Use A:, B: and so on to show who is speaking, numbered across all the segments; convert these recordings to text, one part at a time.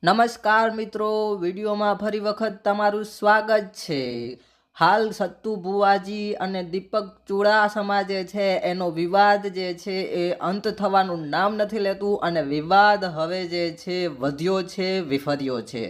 A: નમસ્કાર મિત્રો, વિડીયોમાં ફરી વખત તમારું સ્વાગત છે। હાલ સત્તુ ભુવાજી અને દીપક ચુડાસમા જે છે એનો વિવાદ જે છે એ અંત થવાનું નામ નથી લેતું અને વિવાદ હવે જે છે વધ્યો છે, વિફર્યો છે।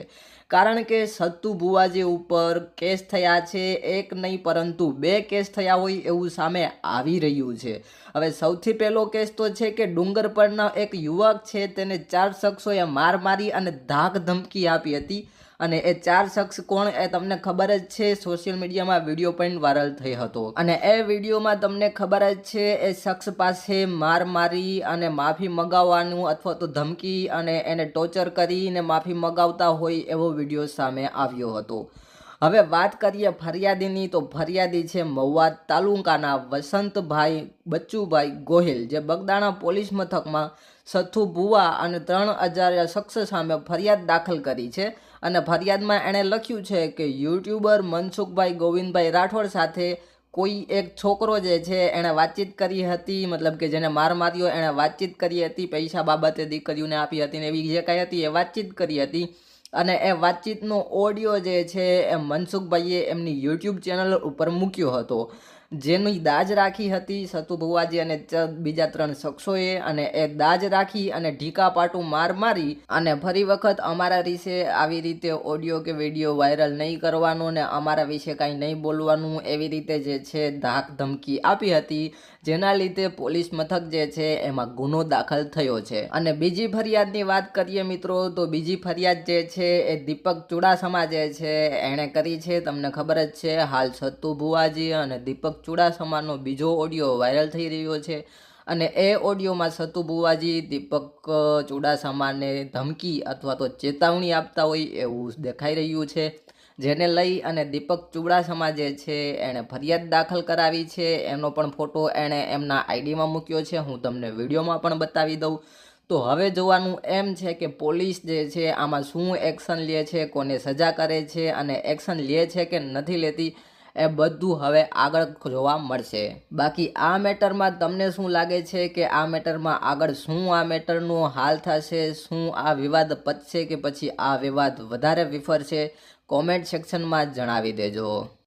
A: કારણ કે સત્તુ ભુવાજી ઉપર કેસ થયા છે, એક નહીં પરંતુ 2 કેસ થયા હોય એવું સામે આવી રહ્યું છે। હવે સૌથી પહેલો કેસ તો છે કે ડુંગર પરના એક યુવક છે તેને 4 શખ્સોએ માર મારી અને ધાક ધમકી આપી હતી અને એ 4 શખ્સ કોણ એ તમને ખબર જ છે। સોશિયલ મીડિયામાં વિડીયો પણ વાયરલ થઈ હતો અને એ વિડીયોમાં તમને ખબર જ છે એ શખ્સ પાસે માર મારી અને માફી મંગાવવાનું અથવા તો ધમકી અને એને ટોર્ચર કરીને માફી મંગાવતા હોય એવો વિડીયો સામે આવ્યો હતો। હવે વાત કરીએ ફરિયાદીની, તો ફરિયાદી છે મહુવા તાલુકાના વસંતભાઈ બચ્ચુભાઈ ગોહિલ, જે બગદાણા પોલીસ મથકમાં સત્તુ ભુવા અને 3 અજાણ્યા શખ્સ સામે ફરિયાદ દાખલ કરી છે। અને ફરિયાદમાં એણે લખ્યું છે કે યુટ્યુબર મનસુખભાઈ ગોવિંદભાઈ રાઠોડ સાથે કોઈ એક છોકરો જે છે એણે વાતચીત કરી હતી, મતલબ કે જેને માર માર્યો એણે વાતચીત કરી હતી, પૈસા બાબતે દીકરીઓને આપી હતી ને એવી જે કાંઈ હતી એ વાતચીત કરી હતી। અને એ વાતચીતનો ઓડિયો જે છે એ મનસુખભાઈએ એમની યુટ્યુબ ચેનલ ઉપર મૂક્યો હતો, જેની દાજ રાખી હતી સત્તુ ભુવાજી અને બીજા 3 શખ્સોએ। અને એ દાજ રાખી અને ઢીકા પાટું માર મારી અને ફરી વખત અમારા વિશે આવી રીતે ઓડિયો કે વિડીયો વાયરલ નહીં કરવાનો ને અમારા વિશે કાંઈ નહીં બોલવાનું એવી રીતે જે છે ધાક ધમકી આપી હતી, જેના લીધે પોલીસ મથક જે છે એમાં ગુનો દાખલ થયો છે। અને બીજી ફરિયાદની વાત કરીએ મિત્રો, તો બીજી ફરિયાદ જે છે એ દીપક ચુડાસમા જે છે એણે કરી છે। તમને ખબર જ છે હાલ સત્તુ ભુવાજી અને દીપક ચુડાસમાનો બીજો ઓડિયો વાયરલ થઈ રહ્યો છે અને એ ઓડિયોમાં સત્તુ ભુવાજી દીપક ચુડાસમાને ધમકી અથવા તો ચેતવણી આપતા હોય એવું દેખાઈ રહ્યું છે, જેને લઈ અને દીપક ચુડાસમા જે છે એણે ફરિયાદ દાખલ કરાવી છે। એનો પણ ફોટો એણે એમના આઈડીમાં મૂક્યો છે, હું તમને વિડીયોમાં પણ બતાવી દઉં। તો હવે જોવાનું એમ છે કે પોલીસ જે છે આમાં શું એક્શન લે છે, કોને સજા કરે છે અને એક્શન લે છે કે નથી લેતી એ બધું હવે આગળ જોવા મળશે। બાકી આ મેટરમાં તમને શું લાગે છે કે આ મેટરમાં આગળ શું આ મેટરનો હાલ થશે, શું આ વિવાદ પતશે કે પછી આ વિવાદ વધારે વિફરશે? કોમેન્ટ સેક્શનમાં જણાવી દેજો।